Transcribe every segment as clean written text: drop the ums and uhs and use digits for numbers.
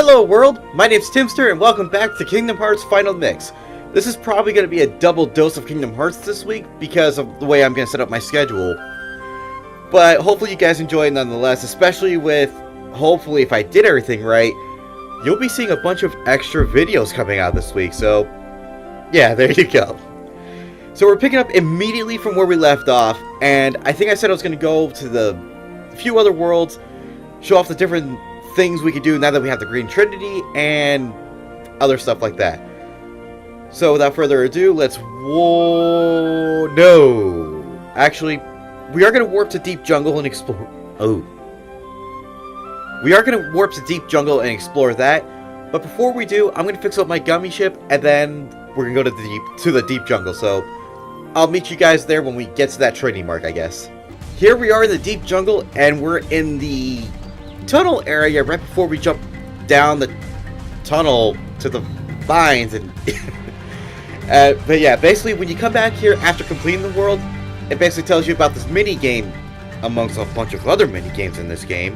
Hello world, my name's Timster and welcome back to Kingdom Hearts Final Mix. This is probably going to be a double dose of Kingdom Hearts this week because of the way I'm going to set up my schedule. But hopefully you guys enjoy it nonetheless, especially with, hopefully if I did everything right, you'll be seeing a bunch of extra videos coming out this week, so yeah, there you go. So we're picking up immediately from where we left off, and I think I said I was going to go to the few other worlds, show off the different things we could do now that we have the Green Trinity, and other stuff like that. So without further ado, let's actually, we are going to warp to Deep Jungle and explore... We are going to warp to Deep Jungle and explore that, but before we do, I'm going to fix up my gummy ship, and then we're going to go to the Deep Jungle, so I'll meet you guys there when we get to that Trinity mark, I guess. Here we are in the Deep Jungle, and we're in the tunnel area right before we jump down the tunnel to the vines, and but yeah, basically when you come back here after completing the world, it basically tells you about this mini game amongst a bunch of other mini games in this game.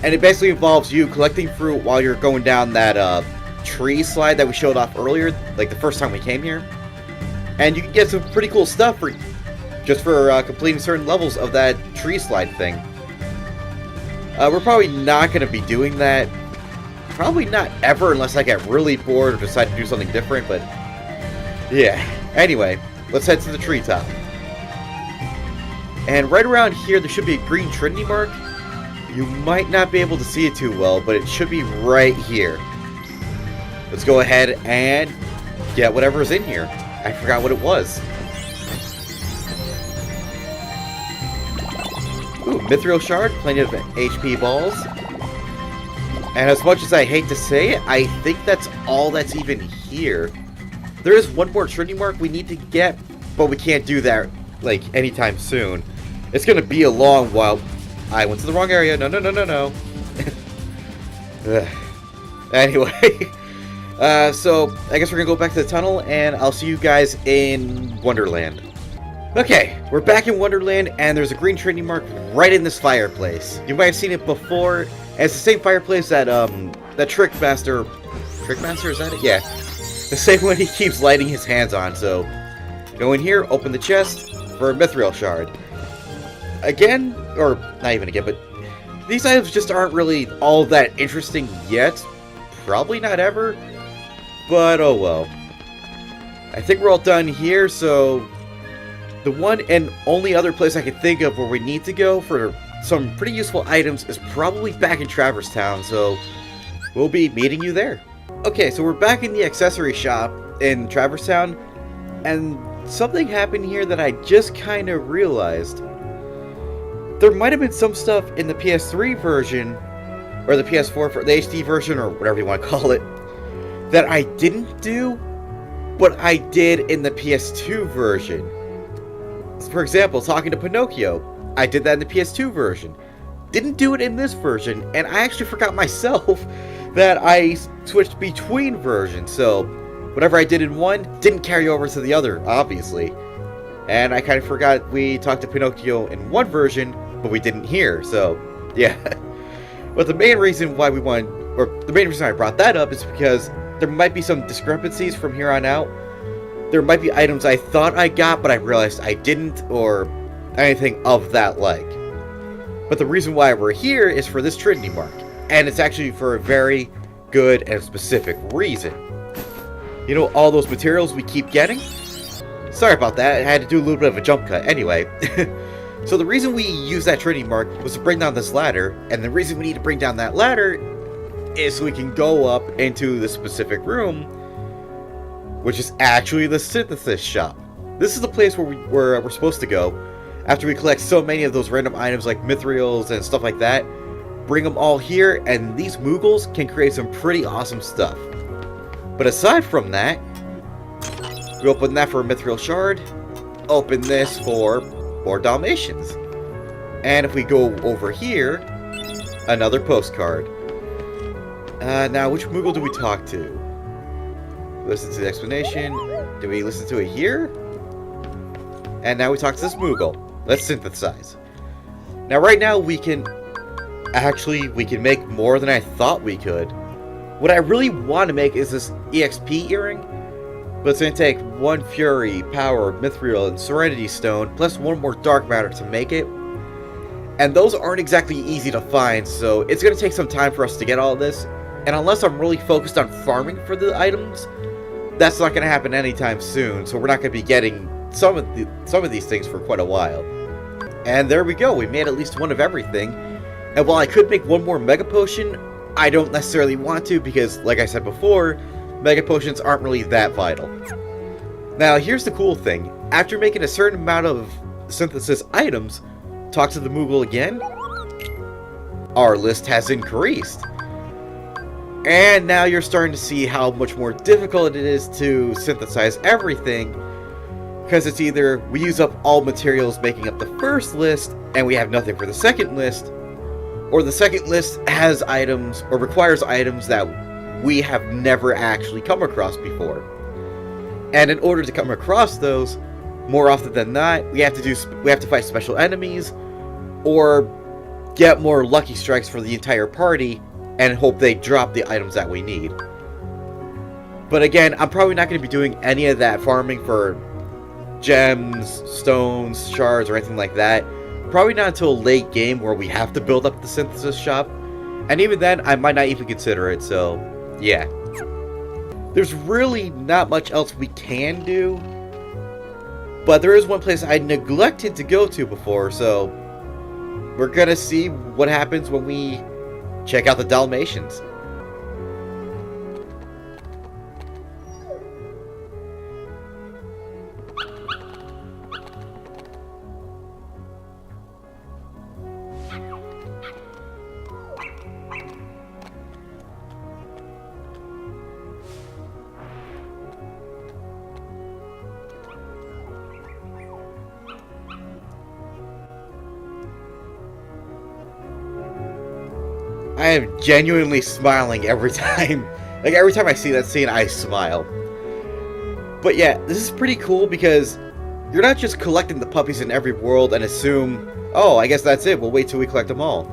And it basically involves you collecting fruit while you're going down that tree slide that we showed off earlier, like the first time we came here. And you can get some pretty cool stuff for completing certain levels of that tree slide thing. We're probably not going to be doing that. Probably not ever unless I get really bored or decide to do something different, but yeah. Anyway, let's head to the treetop. And right around here there should be a Green Trinity mark. You might not be able to see it too well, but it should be right here. Let's go ahead and get whatever's in here. I forgot what it was. Ooh, Mithril Shard, plenty of HP balls. And as much as I hate to say it, I think that's all that's even here. There is one more Trinity mark we need to get, but we can't do that, like, anytime soon. It's gonna be a long while. I went to the wrong area. No. Anyway. So, I guess we're gonna go back to the tunnel, and I'll see you guys in Wonderland. Okay, we're back in Wonderland, and there's a Green Trinity mark right in this fireplace. You might have seen it before, and it's the same fireplace that, that Trickmaster, is that it? Yeah. The same one he keeps lighting his hands on, so go in here, open the chest for a Mithril Shard. Again, or not even again, but these items just aren't really all that interesting yet. Probably not ever, but oh well. I think we're all done here, so the one and only other place I can think of where we need to go for some pretty useful items is probably back in Traverse Town, so we'll be meeting you there. Okay, so we're back in the accessory shop in Traverse Town, and something happened here that I just kind of realized. There might have been some stuff in the PS3 version, or the PS4, for the HD version, or whatever you want to call it, that I didn't do, but I did in the PS2 version. For example, talking to Pinocchio, I did that in the PS2 version. Didn't do it in this version, and I actually forgot myself that I switched between versions, so whatever I did in one didn't carry over to the other, obviously. And I kind of forgot we talked to Pinocchio in one version, but we didn't here, so yeah. But the main reason why the main reason I brought that up is because there might be some discrepancies from here on out. There might be items I thought I got, but I realized I didn't, or anything of that like. But the reason why we're here is for this Trinity mark, and it's actually for a very good and specific reason. You know, all those materials we keep getting? Sorry about that, I had to do a little bit of a jump cut. Anyway, so the reason we use that Trinity mark was to bring down this ladder, and the reason we need to bring down that ladder is so we can go up into the specific room, which is actually the synthesis shop. This is the place where we're supposed to go after we collect so many of those random items like mithrils and stuff like that. Bring them all here, and these Moogles can create some pretty awesome stuff. But aside from that, we open that for a Mithril Shard, open this for more Dalmatians. And if we go over here, another postcard. Now, which Moogle do we talk to? Listen to the explanation. Do we listen to it here? And now we talk to this Moogle. Let's synthesize. Now right now we can make more than I thought we could. What I really want to make is this EXP earring, but it's going to take 1 Fury, Power, Mithril, and Serenity Stone, plus 1 more Dark Matter to make it. And those aren't exactly easy to find, so it's going to take some time for us to get all this. And unless I'm really focused on farming for the items, that's not going to happen anytime soon, so we're not going to be getting some of these things for quite a while. And there we go, we made at least 1 of everything. And while I could make 1 more Mega Potion, I don't necessarily want to because, like I said before, Mega Potions aren't really that vital. Now, here's the cool thing. After making a certain amount of synthesis items, talk to the Moogle again, our list has increased. And now you're starting to see how much more difficult it is to synthesize everything, because it's either we use up all materials making up the first list and we have nothing for the second list, or the second list has items or requires items that we have never actually come across before. And in order to come across those, more often than not, we have to fight special enemies or get more lucky strikes for the entire party and hope they drop the items that we need. But again, I'm probably not going to be doing any of that farming for gems, stones, shards, or anything like that. Probably not until late game where we have to build up the synthesis shop. And even then, I might not even consider it, so yeah. There's really not much else we can do. But there is one place I neglected to go to before, so we're gonna see what happens when we check out the Dalmatians. I am genuinely smiling every time. Like, every time I see that scene, I smile. But yeah, this is pretty cool because you're not just collecting the puppies in every world and assume, oh, I guess that's it, we'll wait till we collect them all.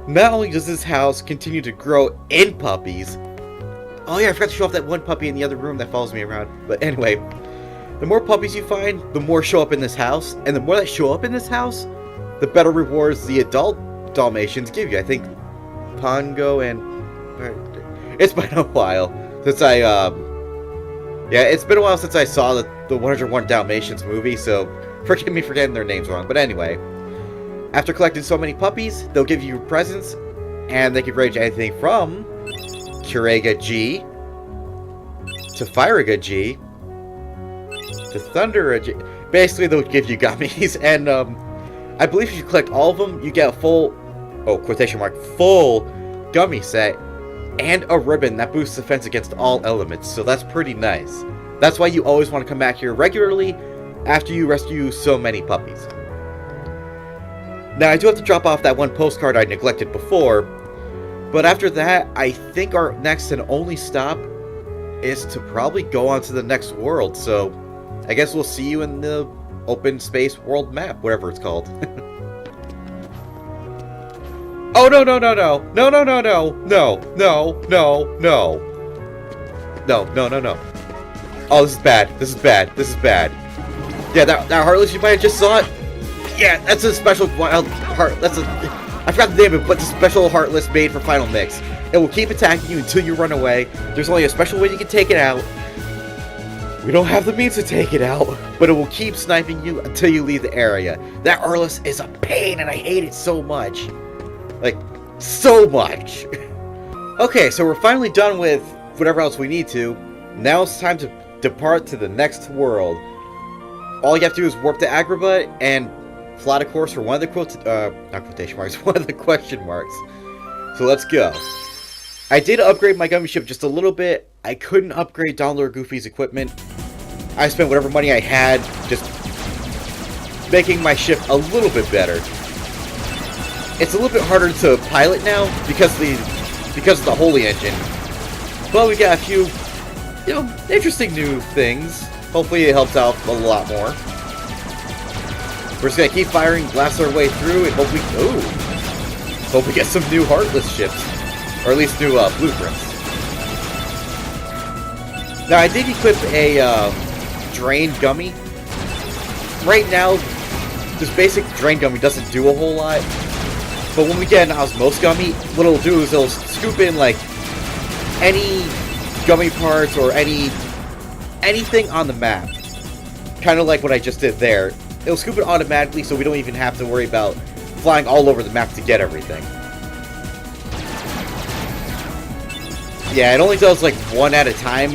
Not only does this house continue to grow in puppies... Oh yeah, I forgot to show off that one puppy in the other room that follows me around. But anyway, the more puppies you find, the more show up in this house. And the more that show up in this house, the better rewards the adult Dalmatians give you. I think Pongo and... It's been a while since I, yeah, it's been a while since I saw the 101 Dalmatians movie, so forgive me for getting their names wrong. But anyway, after collecting so many puppies, they'll give you presents, and they can range anything from Kurega G to Firega G to Thundera G. Basically, they'll give you gummies, and I believe if you collect all of them, you get a full, oh, quotation mark, full gummy set and a ribbon that boosts defense against all elements, so that's pretty nice. That's why you always want to come back here regularly after you rescue so many puppies. Now, I do have to drop off that one postcard I neglected before, but after that, I think our next and only stop is to probably go on to the next world, so I guess we'll see you in the open space world map, whatever it's called. Oh, no, no, no, no. No, no, no, no. No, no, no, no. No, no, no, no. Oh, this is bad. This is bad. This is bad. Yeah, that Heartless, you might have just saw it. Yeah, that's a special wild heart. That's a... I forgot the name of it, but it's a special Heartless made for Final Mix. It will keep attacking you until you run away. There's only a special way you can take it out. We don't have the means to take it out, but it will keep sniping you until you leave the area. That Heartless is a pain, and I hate it so much. Like, so much. Okay, so we're finally done with whatever else we need to. Now it's time to depart to the next world. All you have to do is warp to Agrabah and plot a course for one of the not quotation marks, one of the question marks. So let's go. I did upgrade my gummy ship just a little bit. I couldn't upgrade Donald or Goofy's equipment. I spent whatever money I had just making my ship a little bit better. It's a little bit harder to pilot now because of the Holy Engine. But we got a few, you know, interesting new things. Hopefully it helps out a lot more. We're just gonna keep firing, blast our way through, and hope we get some new Heartless ships, or at least new blueprints. Now, I did equip a drain gummy. Right now, this basic drain gummy doesn't do a whole lot. But when we get an osmosis gummy, what it'll do is it'll scoop in, like, any gummy parts or anything on the map. Kind of like what I just did there. It'll scoop it automatically so we don't even have to worry about flying all over the map to get everything. Yeah, it only does like one at a time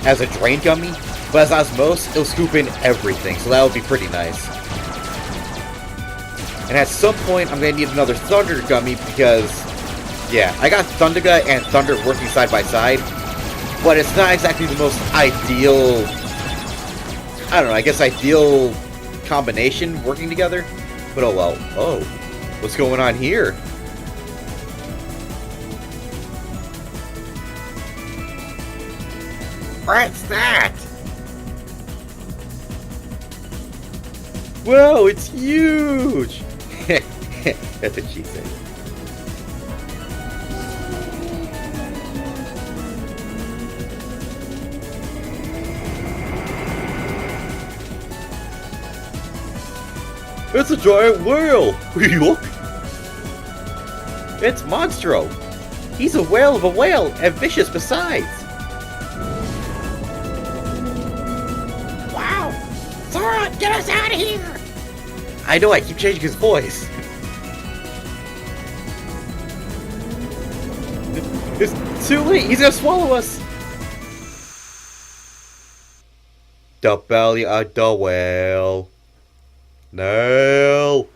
as a drain gummy, but as osmosis, it'll scoop in everything, so that would be pretty nice. And at some point, I'm going to need another Thunder Gummy because, yeah, I got Thunderga and Thunder working side by side, but it's not exactly the most ideal, I don't know, I guess ideal combination working together, but oh well. Oh, what's going on here? What's that? Whoa, it's huge! That's what she said. It's a giant whale! Look! It's Monstro! He's a whale of a whale, and vicious besides! Wow! Sora, get us out of here! I know, I keep changing his voice. It's too late, he's gonna swallow us! The belly of the whale. No!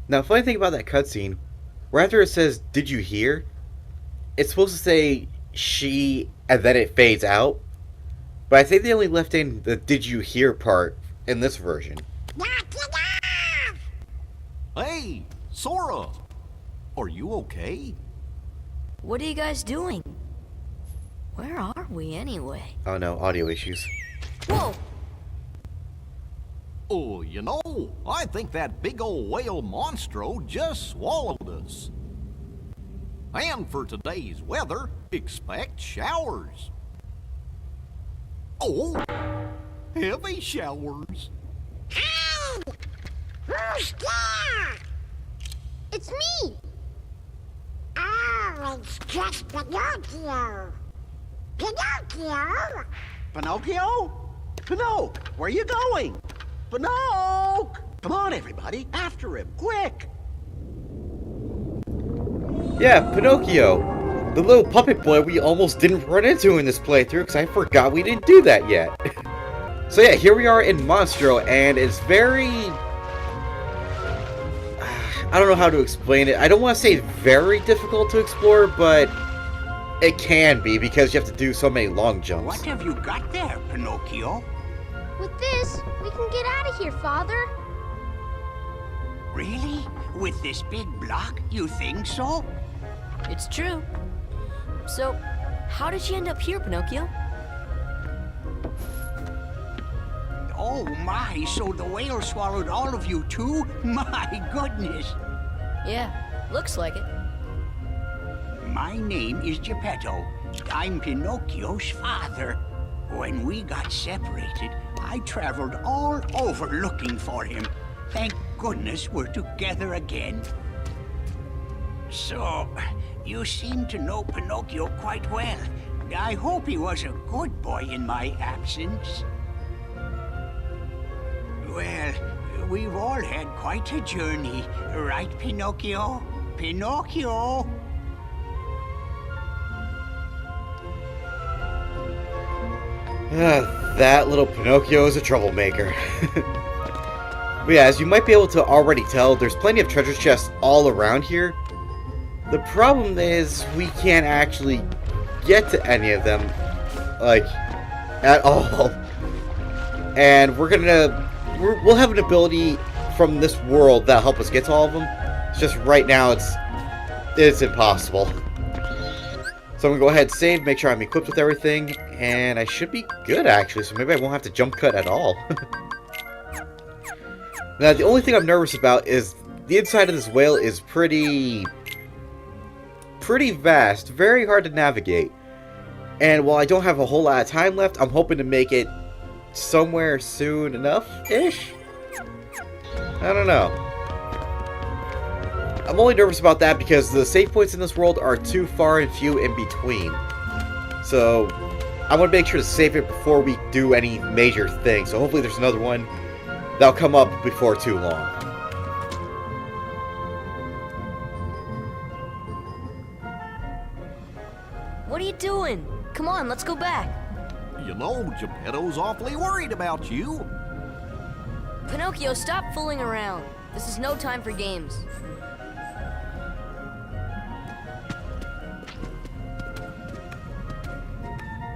Now, funny thing about that cutscene, right after it says, "Did you hear?" It's supposed to say she, and then it fades out. But I think they only left in the "Did you hear" part in this version. Hey, Sora! Are you okay? What are you guys doing? Where are we anyway? Oh no, audio issues. Whoa! Oh, you know, I think that big old whale Monstro just swallowed us. And for today's weather, expect showers. Oh, heavy showers. Hey! Who's there? It's me! Oh, it's just Pinocchio! Pinocchio! Pinocchio? Pinocchio, where are you going? Pinocchio! Come on, everybody, after him, quick! Yeah, Pinocchio. The little puppet boy we almost didn't run into in this playthrough because I forgot we didn't do that yet. So yeah, here we are in Monstro, and it's very... I don't know how to explain it. I don't want to say very difficult to explore, but it can be because you have to do so many long jumps. What have you got there, Pinocchio? With this, we can get out of here, Father. Really? With this big block, you think so? It's true. So, how did you end up here, Pinocchio? Oh my, so the whale swallowed all of you too? My goodness! Yeah, looks like it. My name is Geppetto. I'm Pinocchio's father. When we got separated, I traveled all over looking for him. Thank goodness we're together again. So, you seem to know Pinocchio quite well. I hope he was a good boy in my absence. Well, we've all had quite a journey, right, Pinocchio? Pinocchio! That little Pinocchio is a troublemaker. But yeah, as you might be able to already tell, there's plenty of treasure chests all around here. The problem is we can't actually get to any of them, like, at all. And we'll have an ability from this world that'll help us get to all of them. It's just right now it's impossible. So I'm gonna go ahead and save, make sure I'm equipped with everything, and I should be good actually, so maybe I won't have to jump cut at all. Now the only thing I'm nervous about is the inside of this whale is pretty vast, very hard to navigate. And while I don't have a whole lot of time left, I'm hoping to make it somewhere soon enough-ish? I don't know. I'm only nervous about that because the save points in this world are too far and few in between. So, I want to make sure to save it before we do any major thing. So hopefully there's another one that'll come up before too long. What are you doing? Come on, let's go back. You know, Geppetto's awfully worried about you. Pinocchio, stop fooling around. This is no time for games.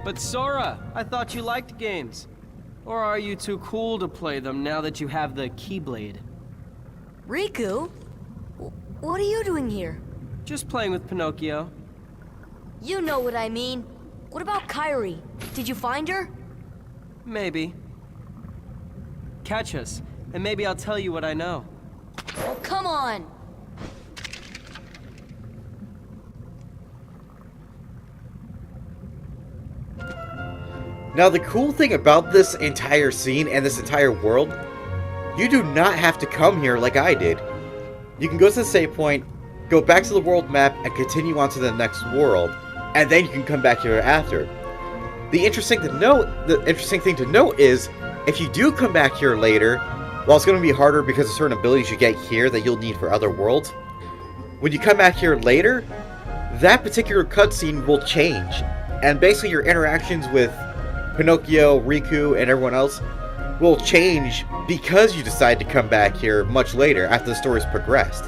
But Sora, I thought you liked games. Or are you too cool to play them now that you have the Keyblade? Riku? What are you doing here? Just playing with Pinocchio. You know what I mean. What about Kairi? Did you find her? Maybe. Catch us, and maybe I'll tell you what I know. Oh, come on! Now the cool thing about this entire scene and this entire world, you do not have to come here like I did. You can go to the save point, go back to the world map, and continue on to the next world, and then you can come back here after. The interesting thing to note is, if you do come back here later, while it's going to be harder because of certain abilities you get here that you'll need for other worlds, when you come back here later, that particular cutscene will change, and basically your interactions with Pinocchio, Riku, and everyone else will change because you decide to come back here much later after the story's progressed.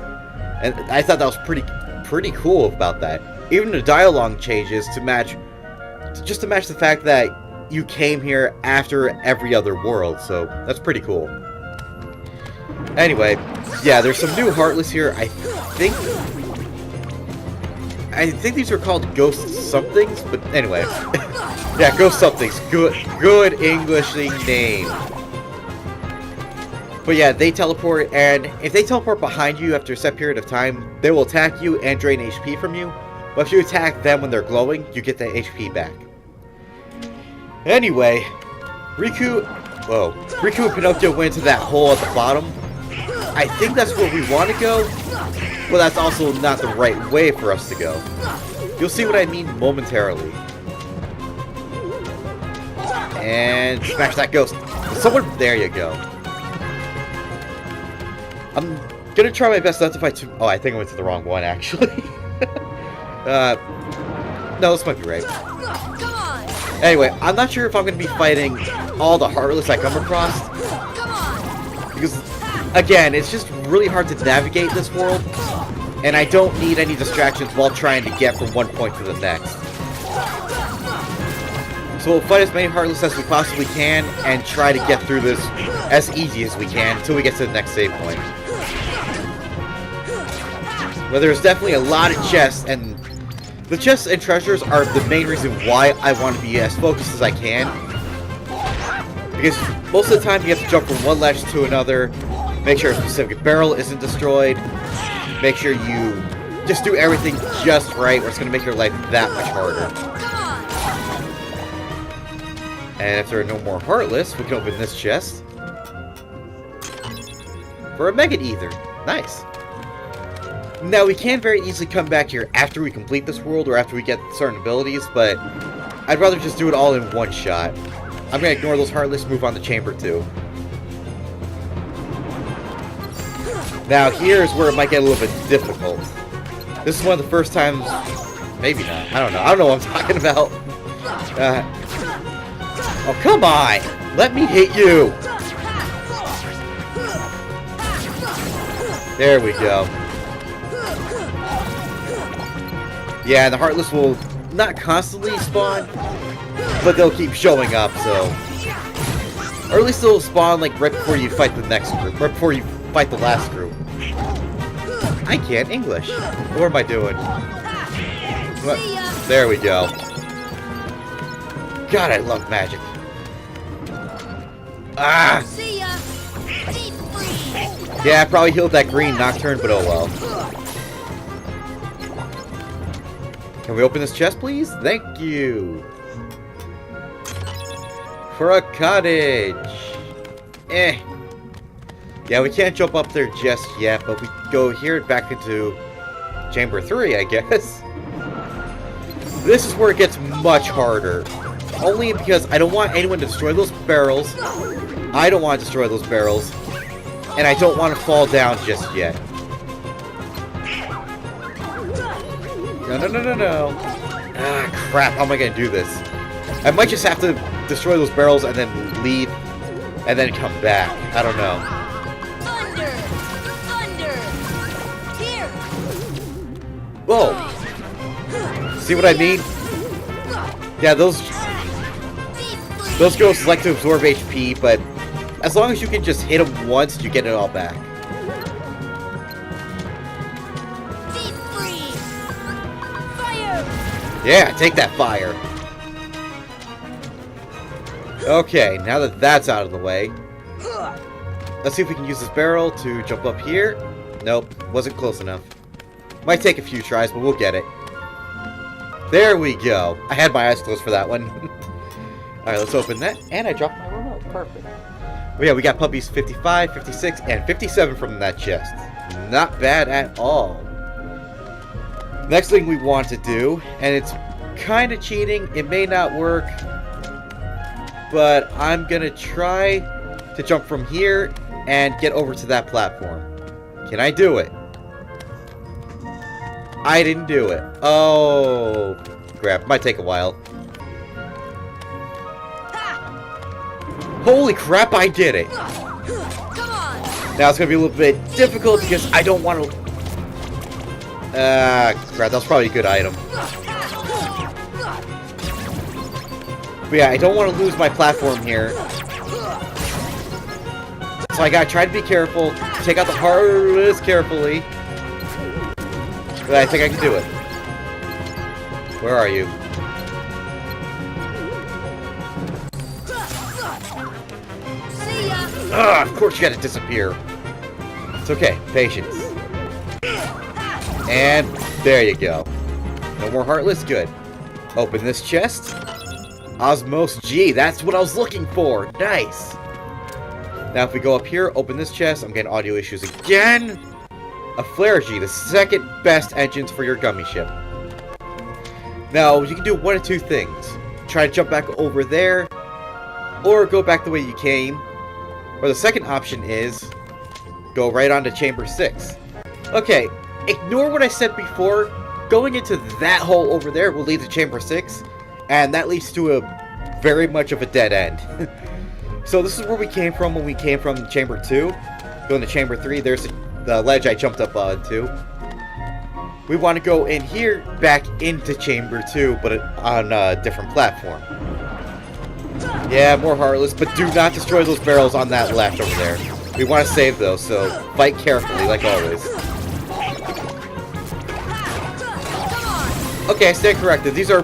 And I thought that was pretty cool about that. Even the dialogue changes to match the fact that you came here after every other world, so that's pretty cool. Anyway, yeah, there's some new Heartless here. I think these are called Ghost Somethings, but anyway. Yeah, Ghost Somethings. Good Englishing name. But yeah, they teleport, and if they teleport behind you after a set period of time, they will attack you and drain HP from you. But if you attack them when they're glowing, you get that HP back. Anyway, Riku and Pinocchio went to that hole at the bottom. I think that's where we want to go, but that's also not the right way for us to go. You'll see what I mean momentarily. And smash that ghost. There you go. I'm gonna try my best not to fight Oh, I think I went to the wrong one, actually. No, this might be right. Come on! Anyway, I'm not sure if I'm gonna be fighting all the Heartless I come across. Come on! Because again, it's just really hard to navigate this world, and I don't need any distractions while trying to get from one point to the next. So we'll fight as many Heartless as we possibly can, and try to get through this as easy as we can until we get to the next save point. But there's definitely a lot of chests, and the chests and treasures are the main reason why I want to be as focused as I can. Because most of the time you have to jump from one ledge to another, make sure a specific barrel isn't destroyed, make sure you just do everything just right, or it's going to make your life that much harder. And if there are no more Heartless, we can open this chest for a Mega Ether. Nice. Now, we can very easily come back here after we complete this world or after we get certain abilities, but I'd rather just do it all in one shot. I'm going to ignore those Heartless, move on to Chamber 2. Now, here's where it might get a little bit difficult. This is one of the first times... Maybe not. I don't know. I don't know what I'm talking about. Oh, come on! Let me hit you! There we go. Yeah, the Heartless will not constantly spawn, but they'll keep showing up, so... Or at least they'll spawn, like, right before you fight the next group. Right before you fight the last group. I can't English. What am I doing? What? There we go. God, I love magic. Ah! Yeah, I probably healed that green Nocturne, but oh well. Can we open this chest, please? Thank you. For a cottage. Eh. Yeah, we can't jump up there just yet, but we go here and back into Chamber 3, I guess. This is where it gets much harder. Only because I don't want anyone to destroy those barrels. I don't want to destroy those barrels. And I don't want to fall down just yet. No, no, no, no, no. Ah, crap. How am I going to do this? I might just have to destroy those barrels and then leave and then come back. I don't know. Thunder! Thunder! Here! Whoa. See what I mean? Yeah, those ghosts like to absorb HP, but as long as you can just hit them once, you get it all back. Deep freeze! Fire! Yeah, take that fire. Okay, now that that's out of the way, let's see if we can use this barrel to jump up here. Nope, wasn't close enough. Might take a few tries, but we'll get it. There we go. I had my eyes closed for that one. Alright, let's open that. And I dropped my remote. Perfect. But yeah, we got puppies 55, 56, and 57 from that chest. Not bad at all. Next thing we want to do, and it's kind of cheating. It may not work. But I'm going to try to jump from here and get over to that platform. Can I do it? I didn't do it. Oh, crap. Might take a while. Holy crap, I did it. Now it's going to be a little bit difficult because I don't want to... crap, that was probably a good item. But yeah, I don't want to lose my platform here. So I gotta try to be careful, take out the Heartless carefully. But I think I can do it. Where are you? Of course you gotta disappear. It's okay, patience. And there you go. No more Heartless, good. Open this chest. Osmos G, that's what I was looking for. Nice. Now if we go up here, open this chest. I'm getting audio issues again. A Flare G, the second best engines for your gummy ship. Now, you can do one of two things. Try to jump back over there, or go back the way you came. Or the second option is, go right on to Chamber 6. Okay, ignore what I said before. Going into that hole over there will lead to Chamber 6. And that leads to a very much of a dead end. So this is where we came from when we came from Chamber 2. Go into chamber 3. There's the ledge I jumped up onto. We want to go in here, back into chamber 2, but on a different platform. Yeah, more Heartless, but do not destroy those barrels on that left over there. We want to save those, so fight carefully, like always. Okay, I stand corrected. These are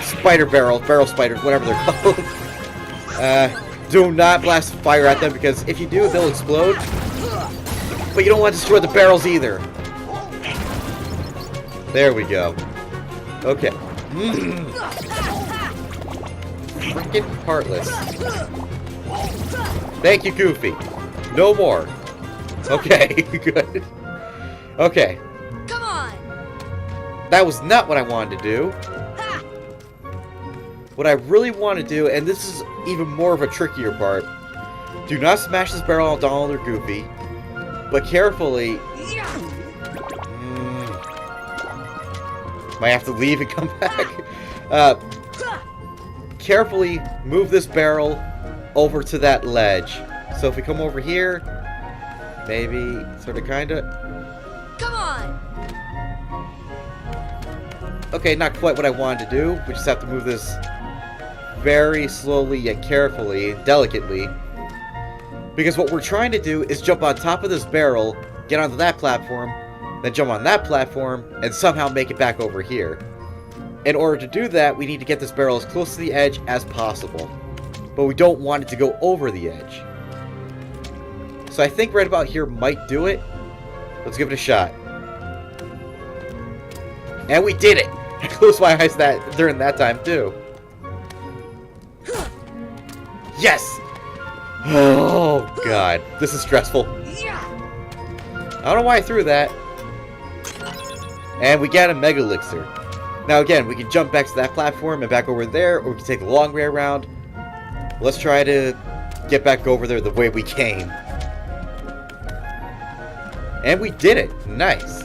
spider barrel spiders, whatever they're called. Do not blast fire at them, because if you do, they'll explode. But you don't want to destroy the barrels either. There we go. Okay. Freaking Heartless. Thank you, Goofy. No more. Okay, good. Okay. Come on. That was not what I wanted to do. What I really want to do, and this is even more of a trickier part, do not smash this barrel on Donald or Goofy, but carefully... might have to leave and come back. Carefully move this barrel over to that ledge. So if we come over here, maybe, sort of, kinda. Come on. Okay, not quite what I wanted to do. We just have to move this very slowly yet carefully, delicately. Because what we're trying to do is jump on top of this barrel, get onto that platform, then jump on that platform, and somehow make it back over here. In order to do that, we need to get this barrel as close to the edge as possible. But we don't want it to go over the edge. So I think right about here might do it. Let's give it a shot. And we did it! I closed my eyes during that time, too. Yes! Oh, God. This is stressful. I don't know why I threw that. And we got a Mega Elixir. Now again, we can jump back to that platform and back over there, or we can take the long way around. Let's try to get back over there the way we came. And we did it! Nice!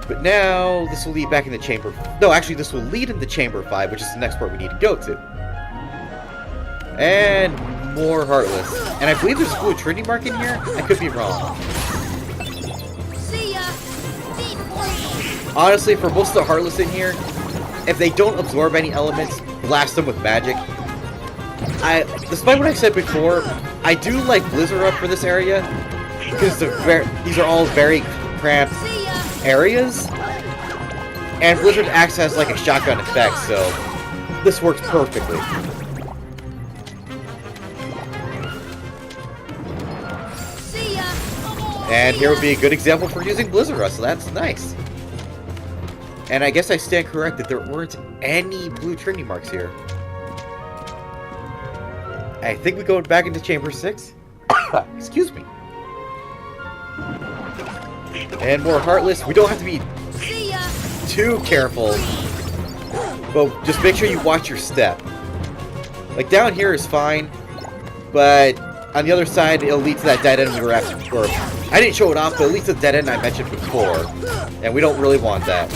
But now, this will lead back into chamber... No, actually, this will lead into chamber 5, which is the next part we need to go to. And more Heartless. And I believe there's a blue Trinity mark in here? I could be wrong. See ya. Honestly, for most of the Heartless in here, if they don't absorb any elements, blast them with magic. Despite what I said before, I do like Blizzard up for this area, because these are all very cramped areas, and Blizzard acts as like a shotgun effect, so this works perfectly. And here would be a good example for using Blizzard Rust, so that's nice. And I guess I stand corrected, there weren't any blue Trinity marks here. I think we go back into Chamber 6. Excuse me. And more Heartless. We don't have to be too careful, but just make sure you watch your step. Like, down here is fine, but on the other side, it'll lead to that dead end we were after. Or, I didn't show it off, but it leads to the dead end I mentioned before, and we don't really want that.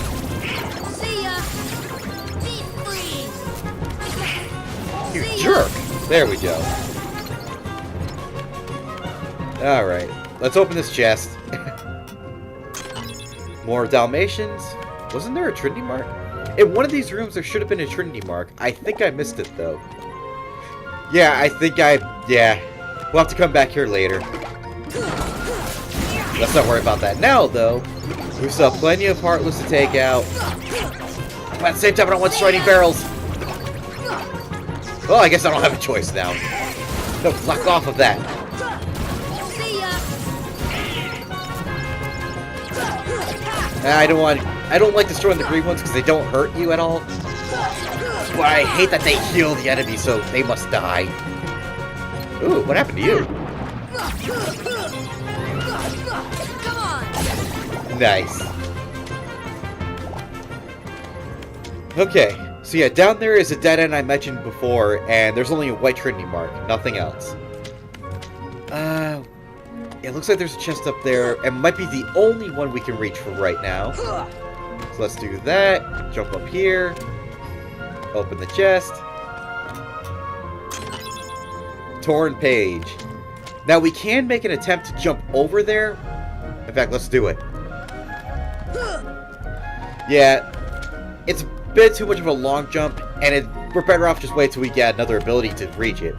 You jerk! There we go. Alright, let's open this chest. More Dalmatians. Wasn't there a Trinity mark? In one of these rooms, there should have been a Trinity mark. I think I missed it, though. Yeah, yeah. We'll have to come back here later. Let's not worry about that now, though. We still have plenty of Heartless to take out. But at the same time, I don't want to destroy any barrels. Well, I guess I don't have a choice now. No, fuck off of that. I don't like destroying the green ones because they don't hurt you at all. But I hate that they heal the enemy, so they must die. Ooh, what happened to you? Nice. Okay, so yeah, down there is a dead end I mentioned before, and there's only a white Trinity mark, nothing else. It looks like there's a chest up there, and might be the only one we can reach for right now. So let's do that, jump up here, open the chest. Torn page. Now we can make an attempt to jump over there. In fact, let's do it. Yeah, it's a bit too much of a long jump, and we're better off just wait till we get another ability to reach it.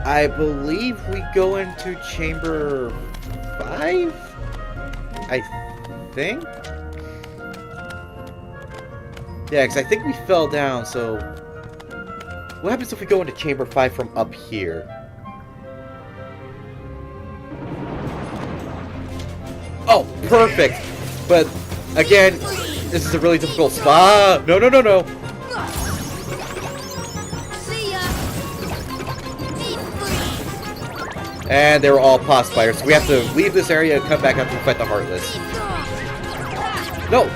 I believe we go into chamber 5? I think? Yeah, because I think we fell down, so... What happens if we go into chamber 5 from up here? Oh, perfect! But, again, this is a really difficult spot. No, no, no, no! And they were all pos fighters, so we have to leave this area and come back after we fight the Heartless. No!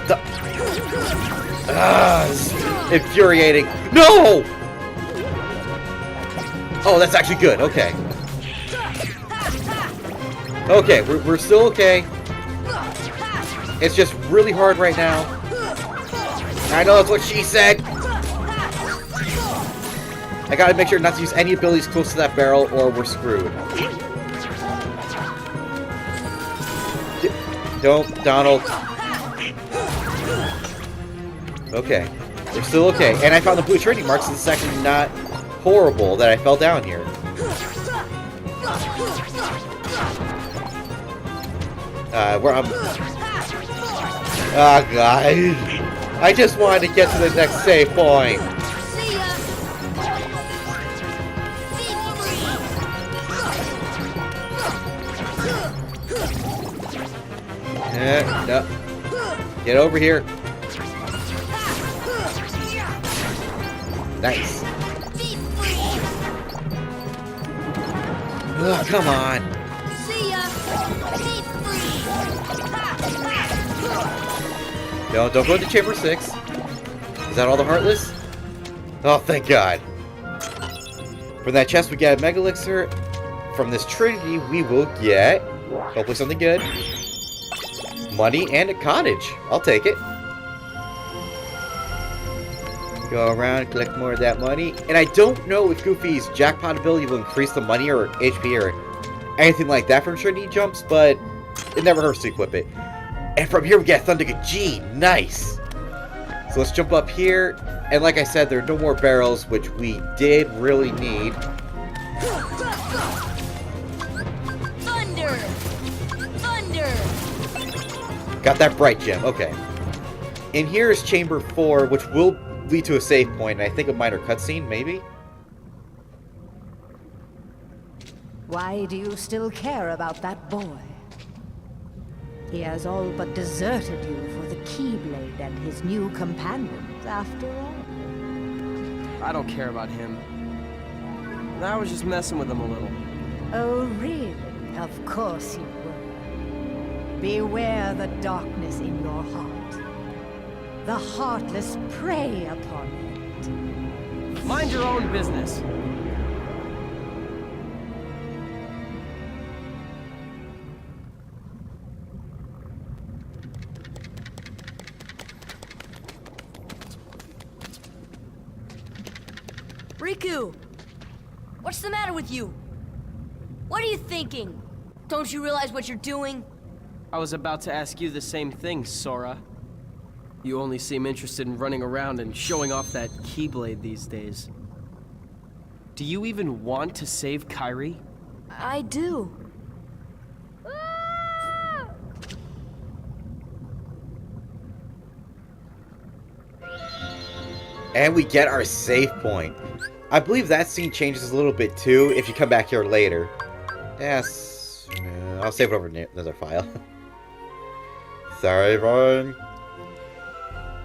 This is infuriating. No! Oh, that's actually good. Okay. Okay, we're still okay. It's just really hard right now. I know that's what she said. I gotta make sure not to use any abilities close to that barrel or we're screwed. Don't, Donald. Okay. We're still okay. And I found the blue trading marks, so it's actually not horrible that I fell down here. Where I'm... Oh, God. I just wanted to get to the next save point. No. Get over here. Nice. Oh, come on. No, don't go into chamber 6. Is that all the Heartless? Oh, thank God. From that chest, we get a Mega Elixir. From this Trinity, we will get hopefully something good. Money and a cottage. I'll take it. Go around, collect more of that money. And I don't know if Goofy's jackpot ability will increase the money or HP or anything like that from Trinity jumps, but it never hurts to equip it. And from here we get Thunderga G. Nice. So let's jump up here. And like I said, there are no more barrels, which we did really need. Thunder! Thunder! Got that bright gem. Okay. In here is chamber 4, which will lead to a save point, and I think a minor cutscene, maybe? Why do you still care about that boy? He has all but deserted you for the Keyblade and his new companions, after all. I don't care about him. I was just messing with him a little. Oh, really? Of course you were. Beware the darkness in your heart. The heartless prey upon it. Mind your own business. Riku! What's the matter with you? What are you thinking? Don't you realize what you're doing? I was about to ask you the same thing, Sora. You only seem interested in running around and showing off that Keyblade these days. Do you even want to save Kairi? I do. And we get our save point. I believe that scene changes a little bit too if you come back here later. Yes. I'll save it over another file. Sorry, everyone.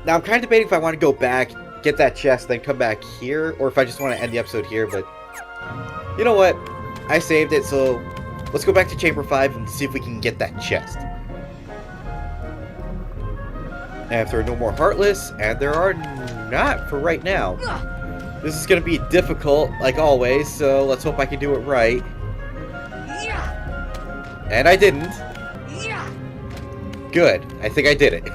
Now, I'm kind of debating if I want to go back, get that chest, then come back here, or if I just want to end the episode here, but... You know what? I saved it, so let's go back to Chamber 5 and see if we can get that chest. And if there are no more Heartless, and there are not for right now. This is going to be difficult, like always, so let's hope I can do it right. And I didn't. Good. I think I did it.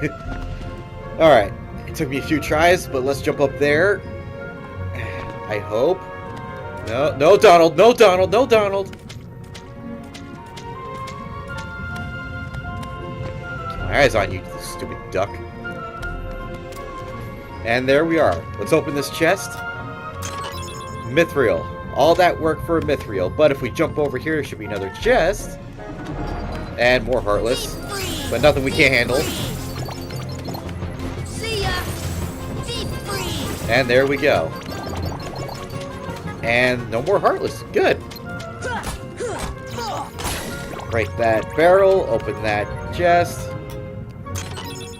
Alright. It took me a few tries, but let's jump up there. I hope. No, no, Donald. No, Donald. No, Donald. My eyes on you, you stupid duck. And there we are. Let's open this chest. Mithril. All that work for a mithril. But if we jump over here, there should be another chest. And more heartless. But nothing we can't handle. See ya. Deep freeze. And there we go. And no more heartless. Good. Break that barrel. Open that chest.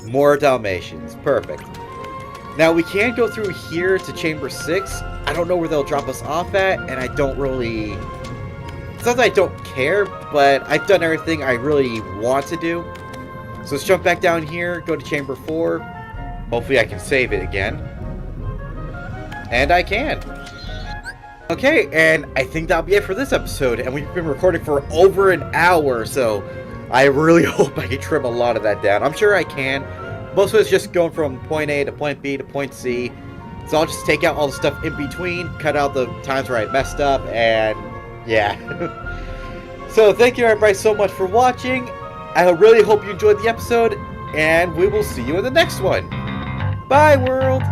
More Dalmatians. Perfect. Now we can go through here to Chamber 6. I don't know where they'll drop us off at, and I don't really... It's not that I don't care, but I've done everything I really want to do. So let's jump back down here, go to Chamber 4. Hopefully I can save it again. And I can. Okay, and I think that'll be it for this episode, and we've been recording for over an hour, so I really hope I can trim a lot of that down. I'm sure I can. Most of it's just going from point A to point B to point C. So I'll just take out all the stuff in between, cut out the times where I messed up, and yeah. So thank you everybody so much for watching. I really hope you enjoyed the episode, and we will see you in the next one. Bye, world!